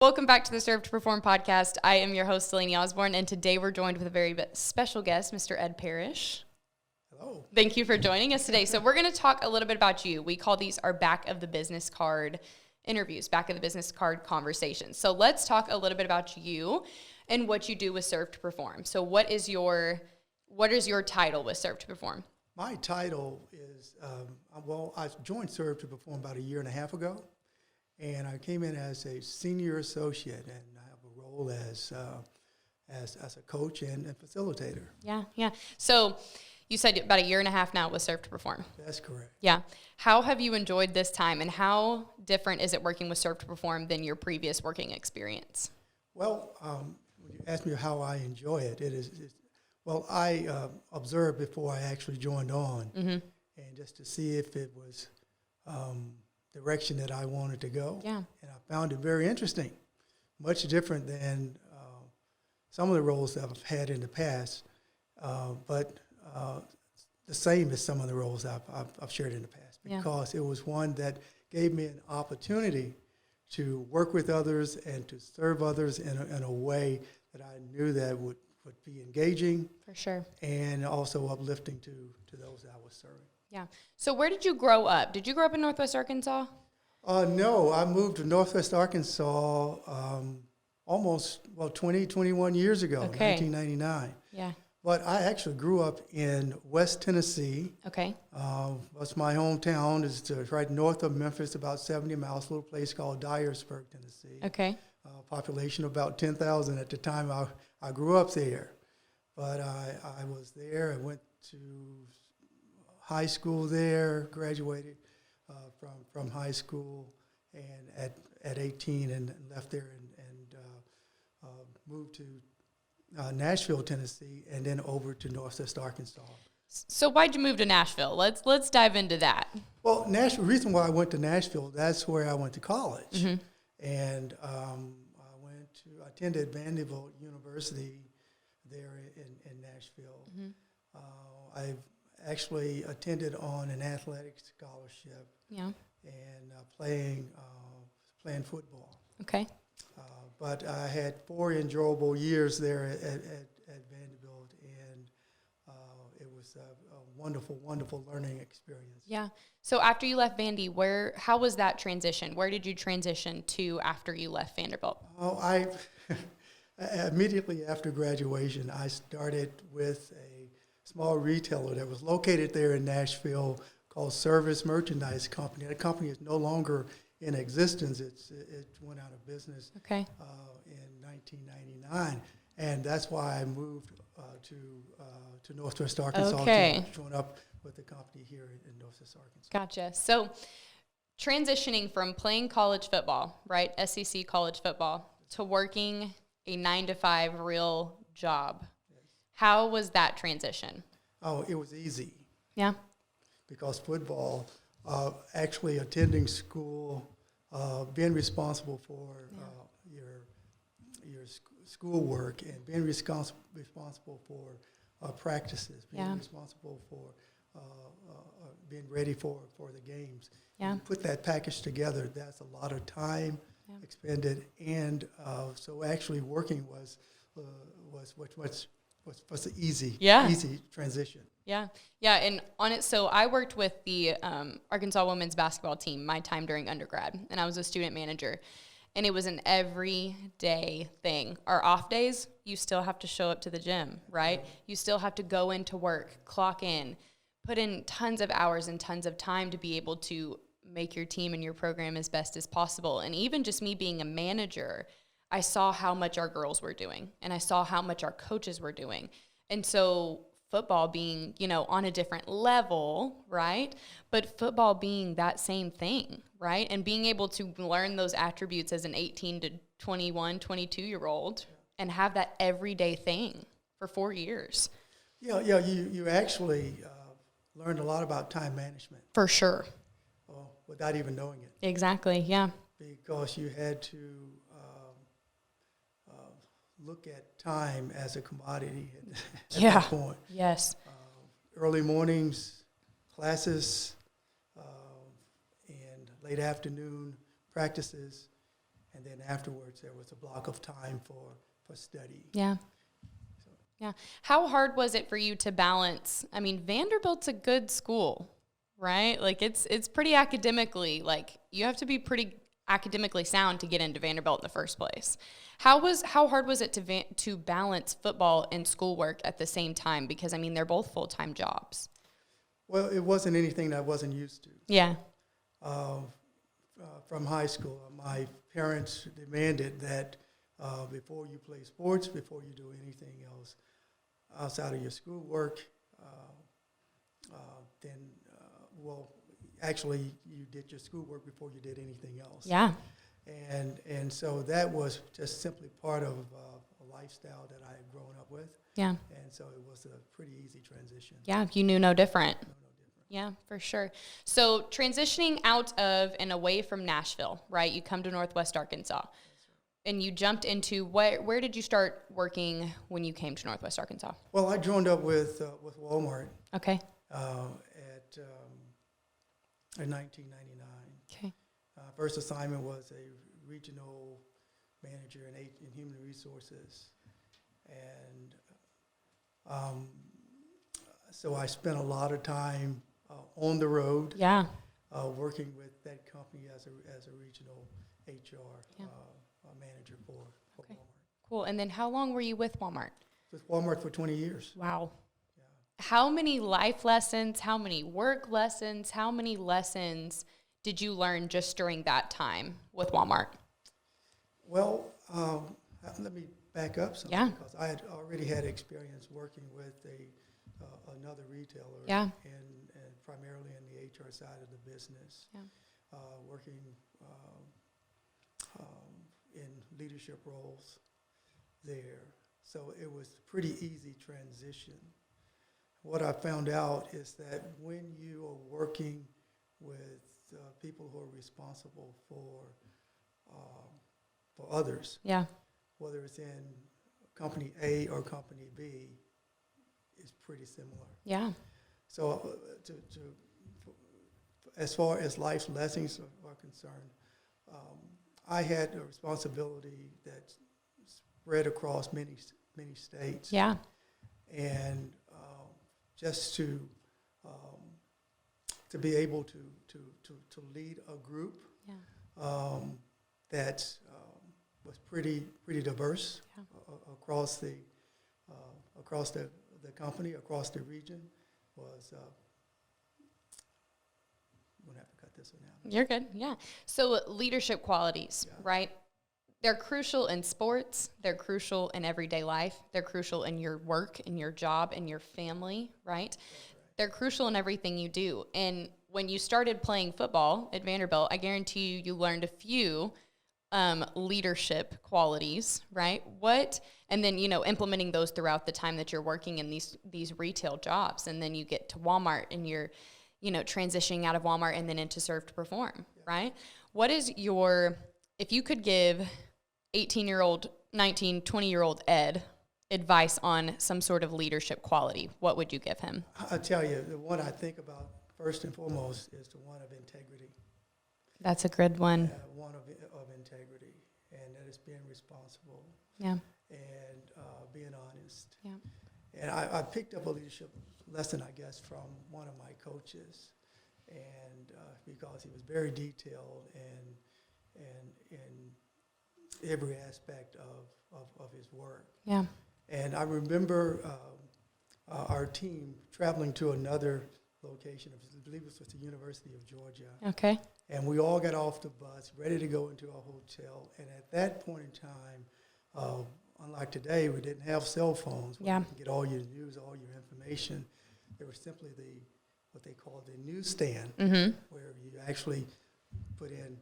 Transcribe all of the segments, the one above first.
Welcome back to the Serve to Perform podcast. I am your host, Delaney Osborne, and today we're joined with a very special guest, Mr. Ed Parrish. Hello. Thank you for joining us today. So we're going to talk a little bit about you. We call these our back of the business card interviews, back of the business card conversations. So let's talk a little bit about you and what you do with Serve to Perform. So what is your title with Serve to Perform? My title is, I joined Serve to Perform about a year and a half ago, and I came in as a senior associate, and I have a role as a coach and facilitator. Yeah. So you said about a year and a half now with Serve to Perform. That's correct. Yeah. How have you enjoyed this time, and how different is it working with Serve to Perform than your previous working experience? Well, when you ask me how I enjoy it, I observed before I actually joined on, and just to see if it was direction that I wanted to go. Yeah. And I found it very interesting, much different than some of the roles that I've had in the past, but the same as some of the roles I've shared in the past, because it was one that gave me an opportunity to work with others and to serve others in a way that I knew that would be engaging. For sure. And also uplifting to those that I was serving. Yeah. So where did you grow up? Did you grow up in Northwest Arkansas? No, I moved to Northwest Arkansas almost 21 years ago, Okay. 1999. Yeah. But I actually grew up in West Tennessee. Okay. That's my hometown. It's right north of Memphis, about 70 miles, a little place called Dyersburg, Tennessee. Okay. Population of about 10,000 at the time I grew up there. But I was there. I went to high school there, graduated from high school, and at 18 and left there and moved to Nashville, Tennessee, and then over to Northwest Arkansas. So why'd you move to Nashville? Let's dive into that. Well, Nashville. The reason why I went to Nashville, that's where I went to college, and I attended Vanderbilt University there in Nashville. I've actually attended on an athletic scholarship. Yeah. And playing football. Okay. But I had 4 enjoyable years there at Vanderbilt, and it was a wonderful, wonderful learning experience. Yeah. So after you left Vandy, how was that transition? Where did you transition to after you left Vanderbilt? Oh, immediately after graduation, I started with a small retailer that was located there in Nashville called Service Merchandise Company. That company is no longer in existence. It went out of business in 1999, and that's why I moved to Northwest Arkansas to join up with the company here in Northwest Arkansas. Gotcha. So transitioning from playing college football, right, SEC college football, to working a 9-to-5 real job. Yes. How was that transition? Oh, it was easy. Yeah. Because football, actually attending school, being responsible for your schoolwork, and being responsible for practices, being responsible for being ready for the games. Yeah. You put that package together, that's a lot of time expended, and so actually working was an easy transition. Yeah. And on it, so I worked with the Arkansas women's basketball team my time during undergrad, and I was a student manager, and it was an everyday thing. Our off days, you still have to show up to the gym, right? You still have to go into work, clock in, put in tons of hours and tons of time to be able to make your team and your program as best as possible. And even just me being a manager, I saw how much our girls were doing, and I saw how much our coaches were doing. And so football being, on a different level, right? But football being that same thing, right? And being able to learn those attributes as an 18 to 21, 22-year-old and have that everyday thing for 4 years. Yeah, you actually learned a lot about time management. For sure. Without even knowing it. Exactly, yeah. Because you had to look at time as a commodity at that point. Yes. Early mornings, classes, and late afternoon practices, and then afterwards there was a block of time for study. Yeah. So, Yeah. How hard was it for you to balance? I mean, Vanderbilt's a good school, right? Like it's pretty academically, like you have to be pretty academically sound to get into Vanderbilt in the first place. How hard was it to balance football and schoolwork at the same time? Because I mean, they're both full-time jobs. well, it wasn't anything that I wasn't used to. Yeah. From high school, my parents demanded that before you play sports, before you do anything else outside of your schoolwork, then, well, actually, you did your schoolwork before you did anything else. Yeah. And so that was just simply part of a lifestyle that I had grown up with. Yeah. And so it was a pretty easy transition. Yeah. You knew no different. No different. Yeah, for sure. So transitioning out of and away from Nashville, right? You come to Northwest Arkansas, and you jumped into where did you start working when you came to Northwest Arkansas? Well, I joined up with Walmart Okay. in 1999. Okay. First assignment was a regional manager in human resources, and so I spent a lot of time on the road, Yeah. working with that company as a regional HR Yeah. Manager for Okay. Walmart. Cool. And then how long were you with Walmart? With Walmart for 20 years. Wow. Yeah. How many life lessons, how many work lessons, how many lessons did you learn just during that time with Walmart? Well, let me back up some, Yeah. because I had already had experience working with another retailer, Yeah. and primarily in the HR side of the business, Yeah. working in leadership roles there. So it was a pretty easy transition. What I found out is that when you are working with people who are responsible for others, Yeah. whether it's in company A or company B, is pretty similar. Yeah. So as far as life lessons are concerned, I had a responsibility that spread across many states. Yeah. And just to be able to lead a group Yeah. that was pretty diverse, Yeah. across the company, across the region, was. I'm gonna have to cut this one out. You're good. Yeah. So leadership qualities, Yeah. right? They're crucial in sports. They're crucial in everyday life. They're crucial in your work, in your job, in your family, right? They're crucial in everything you do. And when you started playing football at Vanderbilt, I guarantee you learned a few leadership qualities, right? And then, implementing those throughout the time that you're working in these retail jobs. And then you get to Walmart and you're, transitioning out of Walmart and then into Serve to Perform, right? What is if you could give 18-year-old, 19, 20-year-old Ed advice on some sort of leadership quality, what would you give him? I'll tell you, the one I think about first and foremost is the one of integrity. That's a good one. One of integrity, and that is being responsible. Yeah. And being honest. Yeah. And I picked up a leadership lesson, I guess, from one of my coaches, and because he was very detailed and in every aspect of his work. Yeah. And I remember our team traveling to another location. I believe it was the University of Georgia. Okay. And we all got off the bus, ready to go into our hotel. And at that point in time, unlike today, we didn't have cell phones where Yeah. you can get all your news, all your information. There was simply what they called the newsstand, Mm-hmm. where you actually put in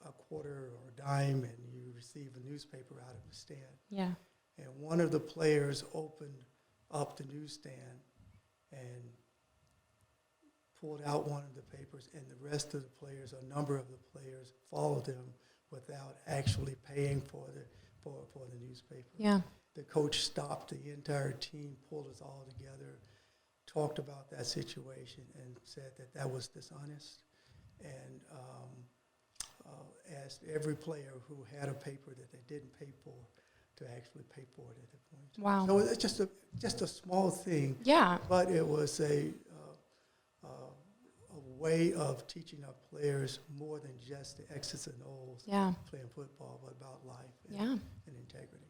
a quarter or a dime and you receive a newspaper out of the stand. Yeah. And one of the players opened up the newsstand and pulled out one of the papers, and the rest of the players, a number of the players, followed them without actually paying for the newspaper. Yeah. The coach stopped the entire team, pulled us all together, talked about that situation, and said that was dishonest, and asked every player who had a paper that they didn't pay for to actually pay for it at the point. Wow. So it's just a small thing. Yeah. But it was a way of teaching our players more than just the X's and O's playing football, but about life and integrity.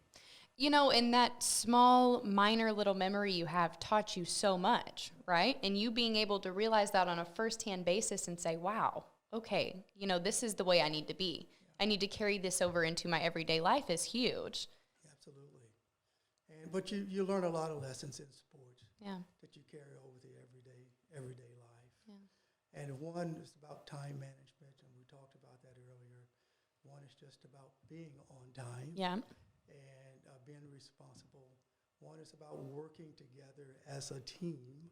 You know, and that small, minor little memory you have taught you so much, right? And you being able to realize that on a firsthand basis and say, wow, okay, you know, this is the way I need to be. I need to carry this over into my everyday life is huge. Absolutely. But you learn a lot of lessons in sports that you carry over the everyday life. Yeah. And one is about time management, and we talked about that earlier. One is just about being on time. Yeah. And being responsible. One is about working together as a team,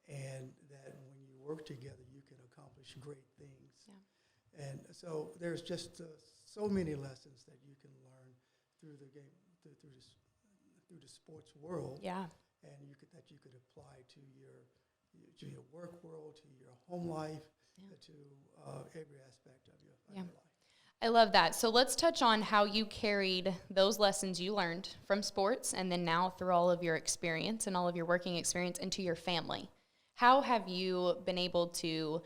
and that when you work together, you can accomplish great things. Yeah. And so there's just so many lessons that you can learn through the game, through the sports world. Yeah. And that you could apply to your work world, to your home life, to every aspect of your life. I love that. So let's touch on how you carried those lessons you learned from sports and then now through all of your experience and all of your working experience into your family. How have you been able to,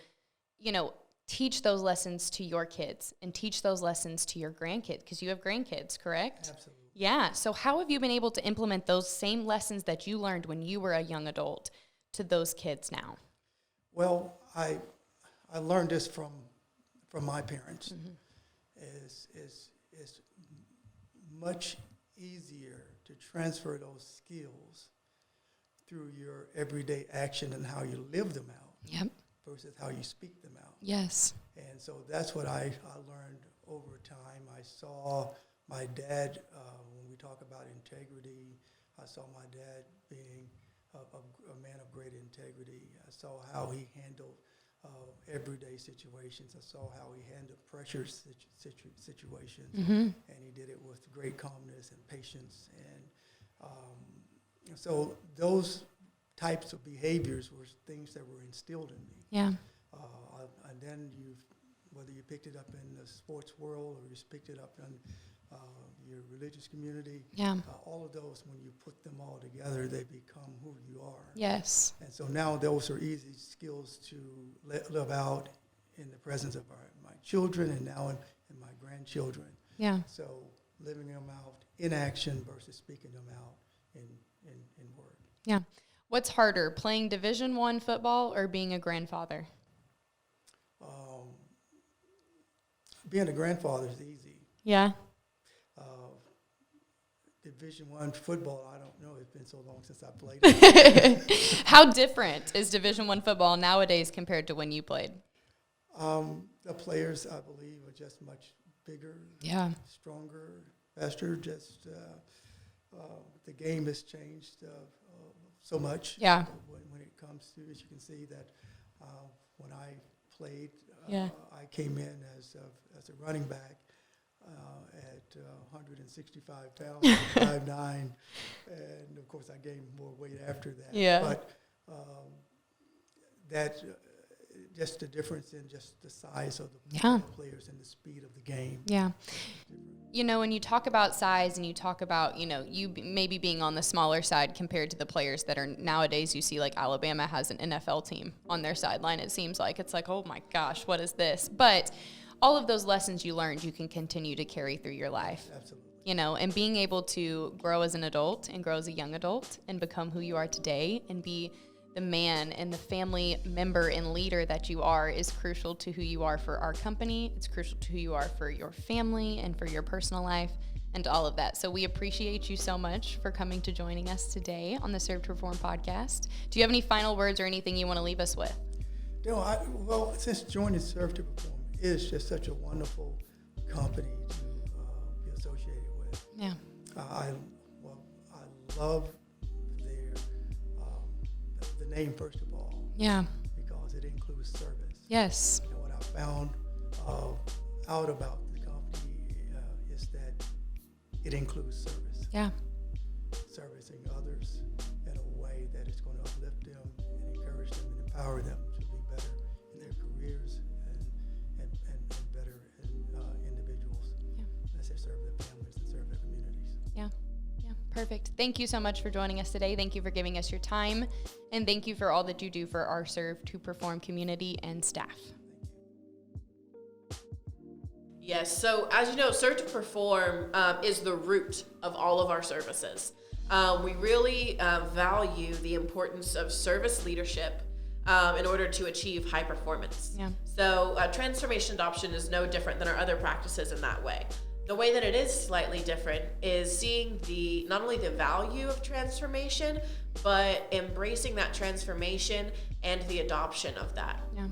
you know, teach those lessons to your kids and teach those lessons to your grandkids? Because you have grandkids, correct? Absolutely. Yeah. So how have you been able to implement those same lessons that you learned when you were a young adult to those kids now? Well, I learned this from my parents. Mm-hmm. Is much easier to transfer those skills through your everyday action and how you live them out versus how you speak them out. Yes. And so that's what I learned over time. I saw my dad, when we talk about integrity, I saw my dad being a man of great integrity. I saw how he handled everyday situations. I saw how he handled pressure situations, and he did it with great calmness and patience. And so those types of behaviors were things that were instilled in me. Yeah. And then whether you picked it up in the sports world or you picked it up in your religious community, all of those, when you put them all together, they become who you are. Yes. And so now those are easy skills to live out in the presence of my children and now in my grandchildren. Yeah. So living them out in action versus speaking them out in word. Yeah. What's harder, playing Division I football or being a grandfather? Being a grandfather is easy. Yeah. Division I football, I don't know. It's been so long since I played it. How different is Division I football nowadays compared to when you played? The players, I believe, are just much bigger, stronger, faster. Just the game has changed so much. Yeah. When it comes to, as you can see, that when I played, I came in as a running back. At 165 pounds, 5'9", and of course I gained more weight after that. Yeah. But that just the difference in just the size of the players and the speed of the game. Yeah. You know, when you talk about size and you talk about, you maybe being on the smaller side compared to the players that are nowadays, you see like Alabama has an NFL team on their sideline. It seems like it's like, oh my gosh, what is this? But all of those lessons you learned, you can continue to carry through your life. Absolutely. And being able to grow as an adult and grow as a young adult and become who you are today and be the man and the family member and leader that you are is crucial to who you are for our company. It's crucial to who you are for your family and for your personal life and all of that. So we appreciate you so much for coming to joining us today on the Serve to Perform podcast. Do you have any final words or anything you want to leave us with? Well, since joining Serve to Perform, it's just such a wonderful company to be associated with. Yeah. I love the name, first of all. Yeah. Because it includes service. Yes. And what I found out about the company is that it includes service. Yeah. Servicing others in a way that is going to uplift them and encourage them and empower them to be better in their careers and better in Perfect. Thank you so much for joining us today. Thank you for giving us your time. And thank you for all that you do for our Serve to Perform community and staff. Yes, so as you know, Serve to Perform is the root of all of our services. We really value the importance of service leadership in order to achieve high performance. Yeah. So transformation adoption is no different than our other practices in that way. The way that it is slightly different is seeing not only the value of transformation, but embracing that transformation and the adoption of that. Yeah.